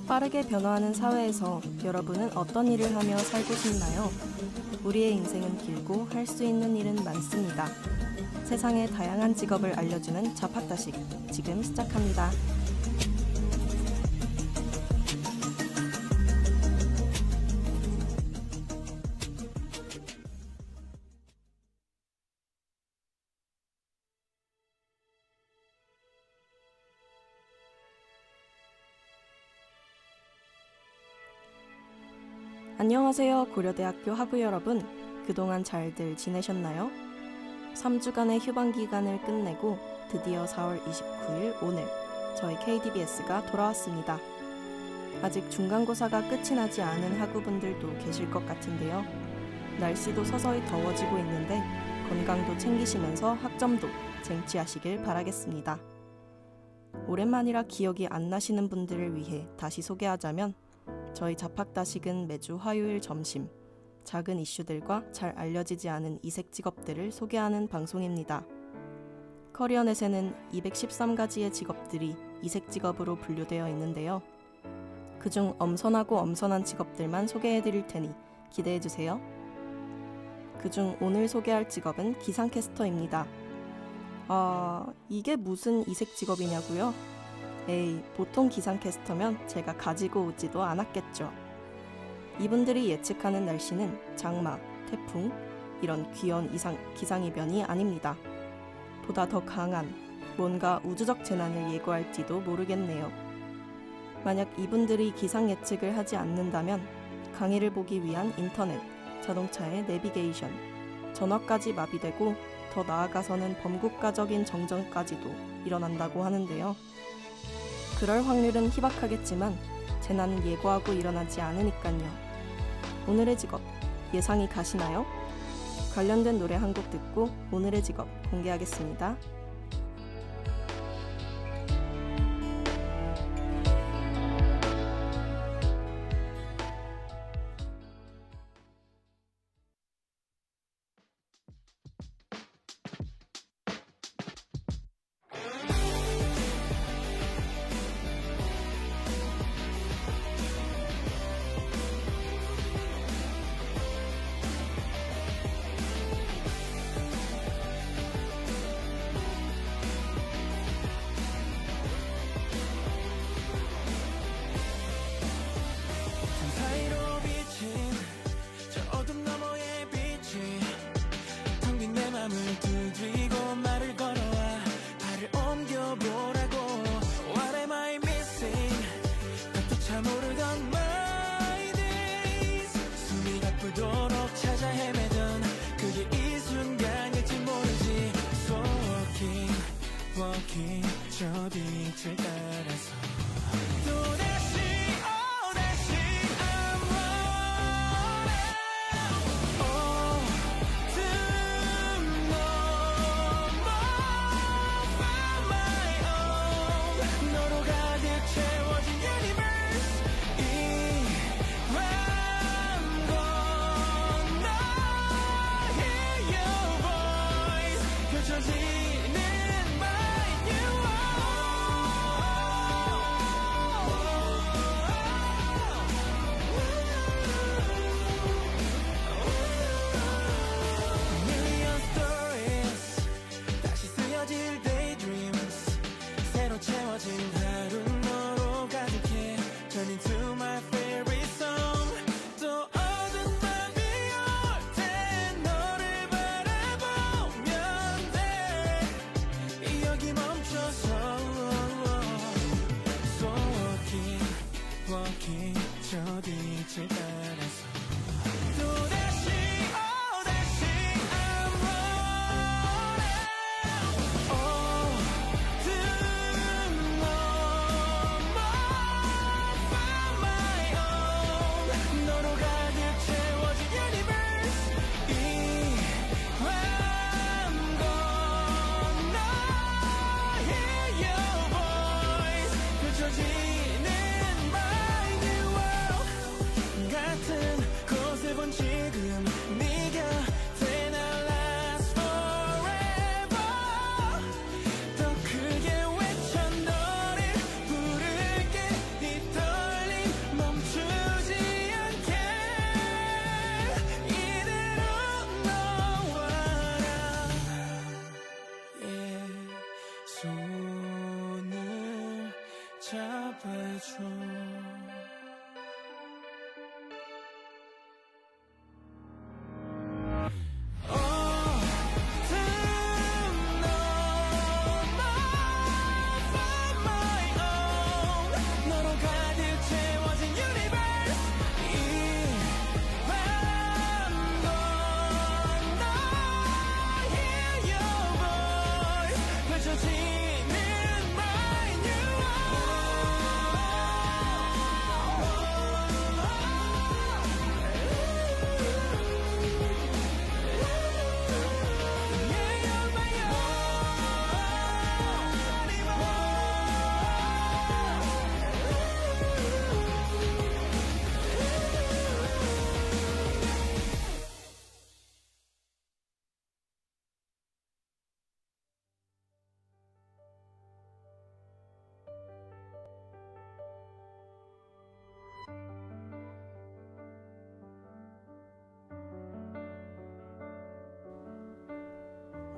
빠르게 변화하는 사회에서 여러분은 어떤 일을 하며 살고 싶나요? 우리의 인생은 길고 할 수 있는 일은 많습니다. 세상의 다양한 직업을 알려주는 자팍다식, 지금 시작합니다. 안녕하세요, 고려대학교 학우 여러분. 그동안 잘들 지내셨나요? 3주간의 휴방 기간을 끝내고 드디어 4월 29일 오늘 저희 KDBS가 돌아왔습니다. 아직 중간고사가 끝이 나지 않은 학우분들도 계실 것 같은데요. 날씨도 서서히 더워지고 있는데 건강도 챙기시면서 학점도 쟁취하시길 바라겠습니다. 오랜만이라 기억이 안 나시는 분들을 위해 다시 소개하자면 저희 자팍다식은 매주 화요일 점심 작은 이슈들과 잘 알려지지 않은 이색 직업들을 소개하는 방송입니다. 커리어넷에는 213가지의 직업들이 이색 직업으로 분류되어 있는데요. 그중 엄선하고 엄선한 직업들만 소개해드릴 테니 기대해주세요. 그중 오늘 소개할 직업은 기상캐스터입니다. 이게 무슨 이색 직업이냐고요? 에이, 보통 기상캐스터면 제가 가지고 오지도 않았겠죠. 이분들이 예측하는 날씨는 장마, 태풍, 이런 귀여운 기상이변이 아닙니다. 보다 더 강한 뭔가 우주적 재난을 예고할지도 모르겠네요. 만약 이분들이 기상 예측을 하지 않는다면 강의를 보기 위한 인터넷, 자동차의 내비게이션, 전화까지 마비되고 더 나아가서는 범국가적인 정전까지도 일어난다고 하는데요. 그럴 확률은 희박하겠지만 재난은 예고하고 일어나지 않으니깐요. 오늘의 직업, 예상이 가시나요? 관련된 노래 한 곡 듣고 오늘의 직업 공개하겠습니다.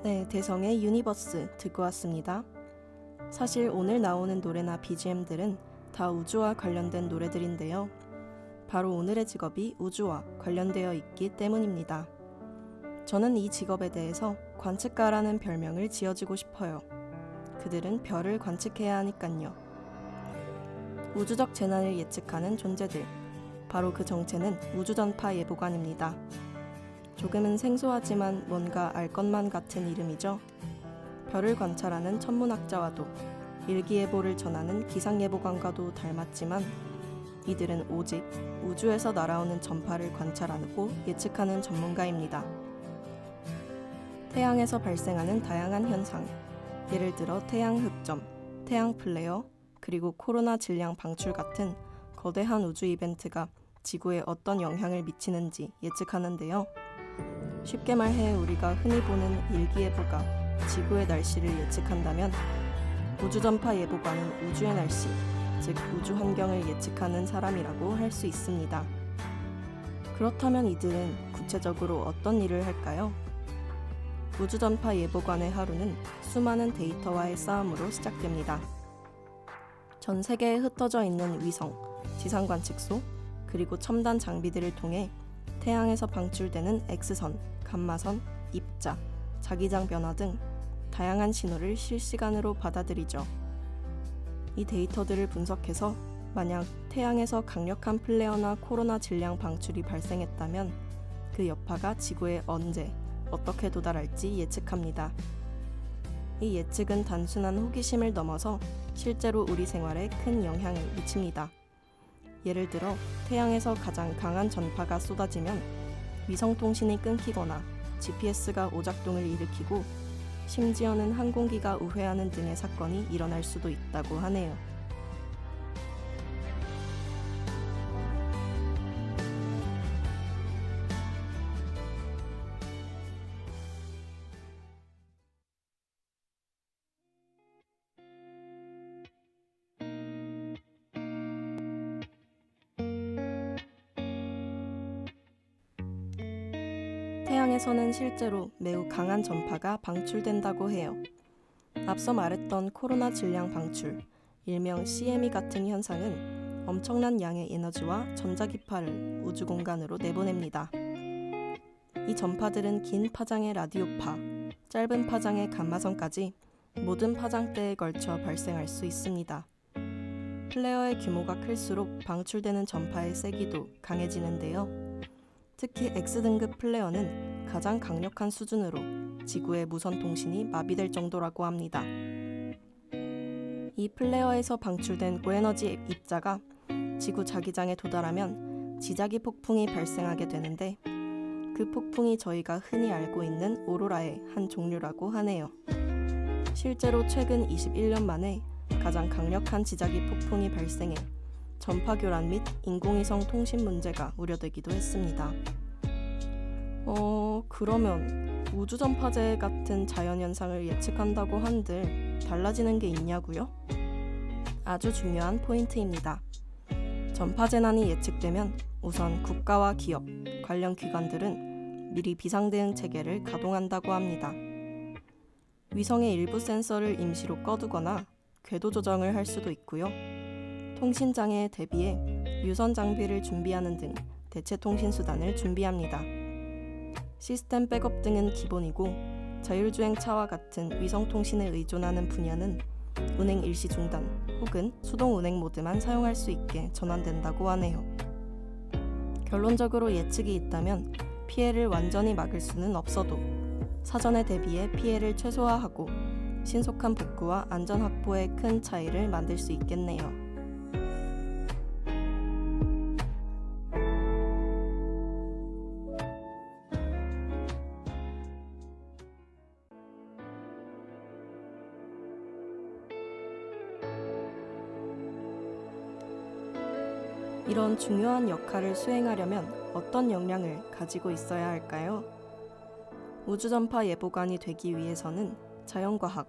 네, 대성의 유니버스 듣고 왔습니다. 사실 오늘 나오는 노래나 BGM들은 다 우주와 관련된 노래들인데요. 바로 오늘의 직업이 우주와 관련되어 있기 때문입니다. 저는 이 직업에 대해서 관측가라는 별명을 지어주고 싶어요. 그들은 별을 관측해야 하니깐요. 우주적 재난을 예측하는 존재들. 바로 그 정체는 우주전파 예보관입니다. 조금은 생소하지만 뭔가 알 것만 같은 이름이죠. 별을 관찰하는 천문학자와도 일기예보를 전하는 기상예보관과도 닮았지만 이들은 오직 우주에서 날아오는 전파를 관찰하고 예측하는 전문가입니다. 태양에서 발생하는 다양한 현상, 예를 들어 태양 흑점, 태양 플레어, 그리고 코로나 질량 방출 같은 거대한 우주 이벤트가 지구에 어떤 영향을 미치는지 예측하는데요. 쉽게 말해 우리가 흔히 보는 일기예보가 지구의 날씨를 예측한다면 우주전파 예보관은 우주의 날씨, 즉 우주 환경을 예측하는 사람이라고 할 수 있습니다. 그렇다면 이들은 구체적으로 어떤 일을 할까요? 우주전파 예보관의 하루는 수많은 데이터와의 싸움으로 시작됩니다. 전 세계에 흩어져 있는 위성, 지상 관측소, 그리고 첨단 장비들을 통해 태양에서 방출되는 X선, 감마선, 입자, 자기장 변화 등 다양한 신호를 실시간으로 받아들이죠. 이 데이터들을 분석해서 만약 태양에서 강력한 플레어나 코로나 질량 방출이 발생했다면 그 여파가 지구에 언제, 어떻게 도달할지 예측합니다. 이 예측은 단순한 호기심을 넘어서 실제로 우리 생활에 큰 영향을 미칩니다. 예를 들어 태양에서 가장 강한 전파가 쏟아지면 위성통신이 끊기거나 GPS가 오작동을 일으키고 심지어는 항공기가 우회하는 등의 사건이 일어날 수도 있다고 하네요. 태양에서는 실제로 매우 강한 전파가 방출된다고 해요. 앞서 말했던 코로나 질량 방출, 일명 CME 같은 현상은 엄청난 양의 에너지와 전자기파를 우주 공간으로 내보냅니다. 이 전파들은 긴 파장의 라디오파, 짧은 파장의 감마선까지 모든 파장대에 걸쳐 발생할 수 있습니다. 플레어의 규모가 클수록 방출되는 전파의 세기도 강해지는데요. 특히 X등급 플레어는 가장 강력한 수준으로 지구의 무선 통신이 마비될 정도라고 합니다. 이 플레어에서 방출된 고에너지 입자가 지구 자기장에 도달하면 지자기 폭풍이 발생하게 되는데 그 폭풍이 저희가 흔히 알고 있는 오로라의 한 종류라고 하네요. 실제로 최근 21년 만에 가장 강력한 지자기 폭풍이 발생해 전파 교란 및 인공위성 통신 문제가 우려되기도 했습니다. 그러면 우주전파제 같은 자연현상을 예측한다고 한들 달라지는 게 있냐고요? 아주 중요한 포인트입니다. 전파재난이 예측되면 우선 국가와 기업, 관련 기관들은 미리 비상대응 체계를 가동한다고 합니다. 위성의 일부 센서를 임시로 꺼두거나 궤도 조정을 할 수도 있고요. 통신 장애에 대비해 유선 장비를 준비하는 등 대체 통신 수단을 준비합니다. 시스템 백업 등은 기본이고 자율주행차와 같은 위성 통신에 의존하는 분야는 운행 일시 중단 혹은 수동 운행 모드만 사용할 수 있게 전환된다고 하네요. 결론적으로 예측이 있다면 피해를 완전히 막을 수는 없어도 사전에 대비해 피해를 최소화하고 신속한 복구와 안전 확보에 큰 차이를 만들 수 있겠네요. 이런 중요한 역할을 수행하려면 어떤 역량을 가지고 있어야 할까요? 우주전파 예보관이 되기 위해서는 자연과학,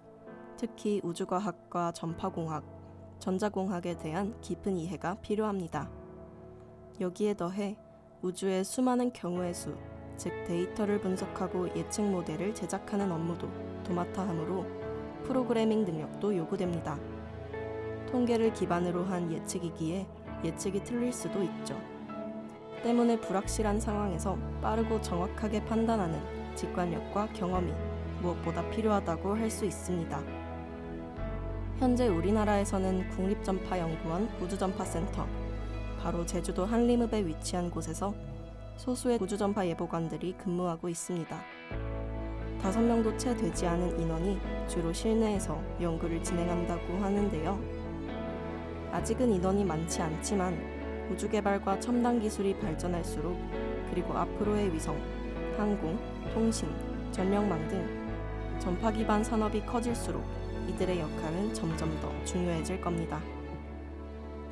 특히 우주과학과 전파공학, 전자공학에 대한 깊은 이해가 필요합니다. 여기에 더해 우주의 수많은 경우의 수, 즉 데이터를 분석하고 예측 모델을 제작하는 업무도 도맡아 하므로 프로그래밍 능력도 요구됩니다. 통계를 기반으로 한 예측이기에 예측이 틀릴 수도 있죠. 때문에 불확실한 상황에서 빠르고 정확하게 판단하는 직관력과 경험이 무엇보다 필요하다고 할 수 있습니다. 현재 우리나라에서는 국립전파연구원 우주전파센터, 바로 제주도 한림읍에 위치한 곳에서 소수의 우주전파 예보관들이 근무하고 있습니다. 5명도 채 되지 않은 인원이 주로 실내에서 연구를 진행한다고 하는데요. 아직은 인원이 많지 않지만 우주 개발과 첨단 기술이 발전할수록, 그리고 앞으로의 위성, 항공, 통신, 전력망 등 전파 기반 산업이 커질수록 이들의 역할은 점점 더 중요해질 겁니다.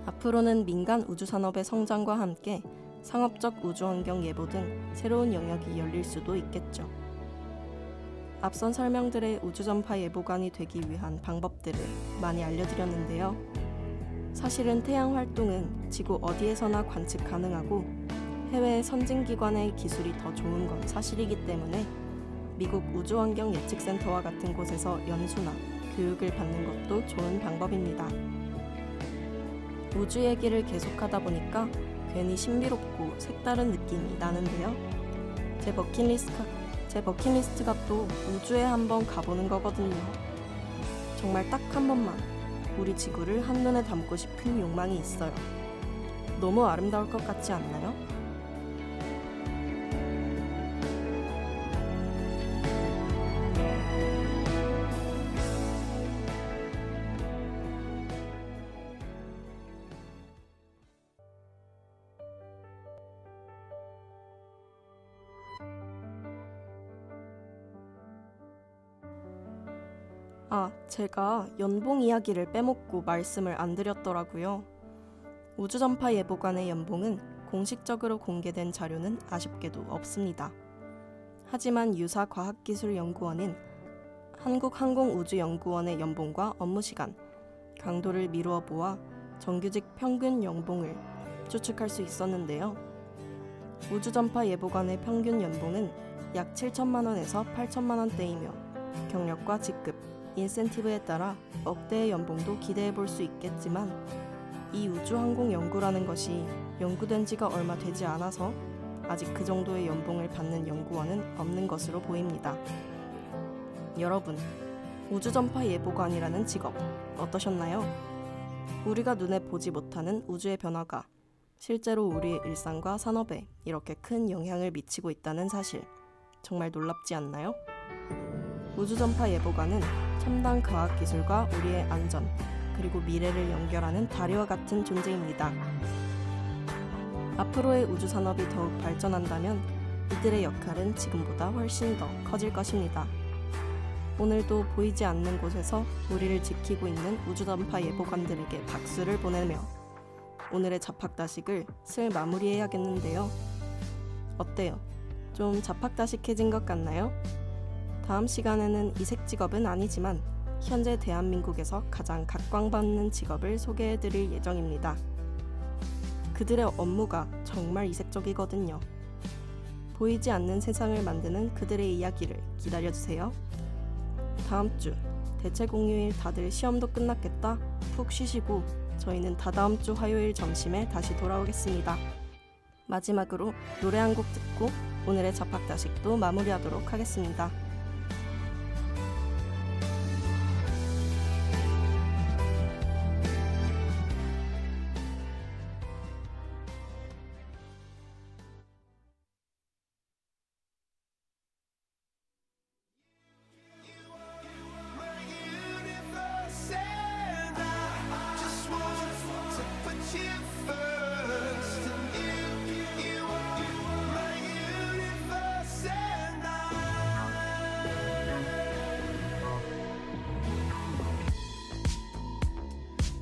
앞으로는 민간 우주 산업의 성장과 함께 상업적 우주 환경 예보 등 새로운 영역이 열릴 수도 있겠죠. 앞선 설명들의 우주 전파 예보관이 되기 위한 방법들을 많이 알려드렸는데요. 사실은 태양 활동은 지구 어디에서나 관측 가능하고 해외의 선진기관의 기술이 더 좋은 건 사실이기 때문에 미국 우주환경 예측센터와 같은 곳에서 연수나 교육을 받는 것도 좋은 방법입니다. 우주 얘기를 계속하다 보니까 괜히 신비롭고 색다른 느낌이 나는데요. 제 버킷리스트가 또 우주에 한번 가보는 거거든요. 정말 딱 한 번만 우리 지구를 한눈에 담고 싶은 욕망이 있어요. 너무 아름다울 것 같지 않나요? 제가 연봉 이야기를 빼먹고 말씀을 안 드렸더라고요. 우주전파 예보관의 연봉은 공식적으로 공개된 자료는 아쉽게도 없습니다. 하지만 유사과학기술연구원은 한국항공우주연구원의 연봉과 업무시간, 강도를 미루어 보아 정규직 평균 연봉을 추측할 수 있었는데요. 우주전파 예보관의 평균 연봉은 약 7천만 원에서 8천만 원대이며 경력과 직급, 인센티브에 따라 억대의 연봉도 기대해 볼 수 있겠지만 이 우주항공 연구라는 것이 연구된 지가 얼마 되지 않아서 아직 그 정도의 연봉을 받는 연구원은 없는 것으로 보입니다. 여러분, 우주전파 예보관이라는 직업 어떠셨나요? 우리가 눈에 보지 못하는 우주의 변화가 실제로 우리의 일상과 산업에 이렇게 큰 영향을 미치고 있다는 사실, 정말 놀랍지 않나요? 우주전파 예보관은 첨단 과학기술과 우리의 안전, 그리고 미래를 연결하는 다리와 같은 존재입니다. 앞으로의 우주산업이 더욱 발전한다면 이들의 역할은 지금보다 훨씬 더 커질 것입니다. 오늘도 보이지 않는 곳에서 우리를 지키고 있는 우주전파 예보관들에게 박수를 보내며 오늘의 잡학다식을 슬 마무리해야겠는데요. 어때요? 좀 잡학다식해진 것 같나요? 다음 시간에는 이색 직업은 아니지만 현재 대한민국에서 가장 각광받는 직업을 소개해드릴 예정입니다. 그들의 업무가 정말 이색적이거든요. 보이지 않는 세상을 만드는 그들의 이야기를 기다려주세요. 다음 주 대체 공휴일 다들 시험도 끝났겠다? 푹 쉬시고 저희는 다다음 주 화요일 점심에 다시 돌아오겠습니다. 마지막으로 노래 한 곡 듣고 오늘의 잡학다식도 마무리하도록 하겠습니다.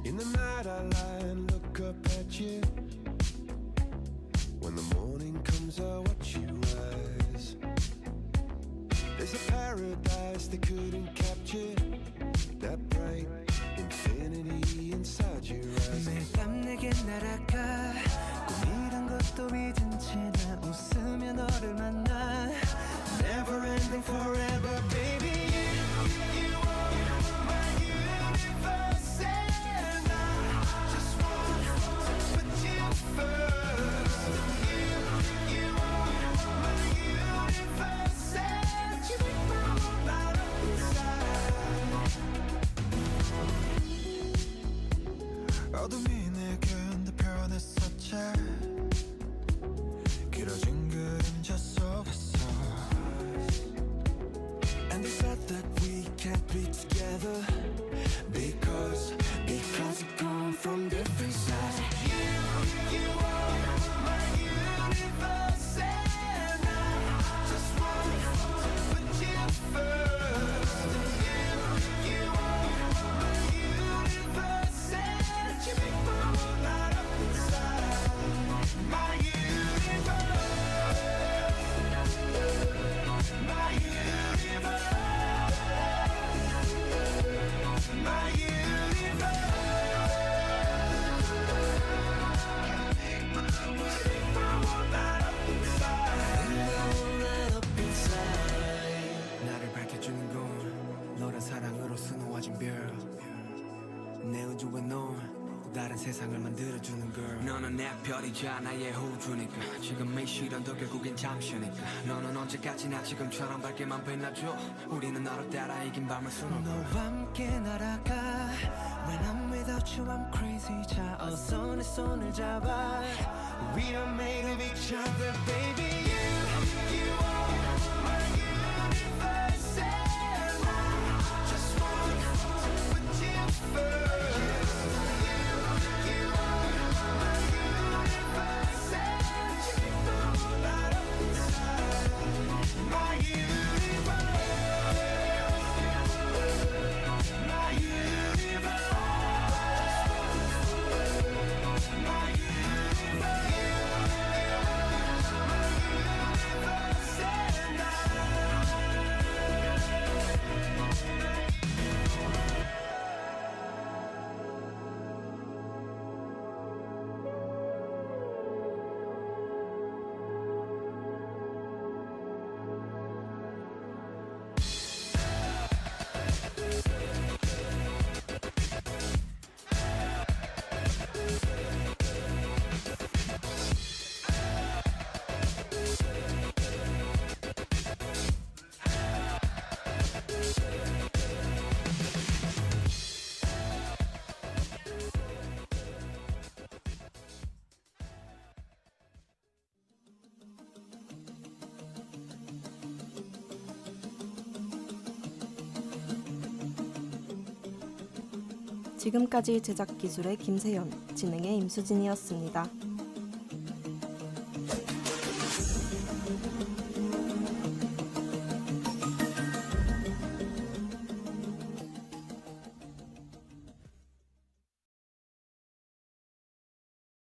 In the night I lie and look up at you. When the morning comes I watch you rise. There's a paradise they couldn't capture, that bright infinity inside your eyes. 매일 밤 내게 날아가 꿈이란 것도 잊은 채 나 웃으며 너를 만나 be together because we come from different sides. You are my universe, and I just want to put you first. You are my universe, and you make my world light up inside. My universe, my universe, my universe. 나를 밝혀주는 건 너란 사랑으로 수놓아진 별. 내 우주에 넌 또 다른 세상을 만들어주는 걸. 너는 내 별이자 나의 호주니까 지금 이 시련도 결국엔 잠시니까. 너는 언제까지나 지금처럼 밝게만 빛나줘. 우리는 너를 따라 이긴 밤을 수놓아. 너와 함께 날아가. When I'm without you I'm crazy. 자 어서 내 손을 잡아. We are made of each other baby. You are my universe, and I just want to put you first. You are my universe, and you make the world light up inside. My universe, my universe, my 지금까지 제작 기술의 김세연, 진행의 임수진이었습니다.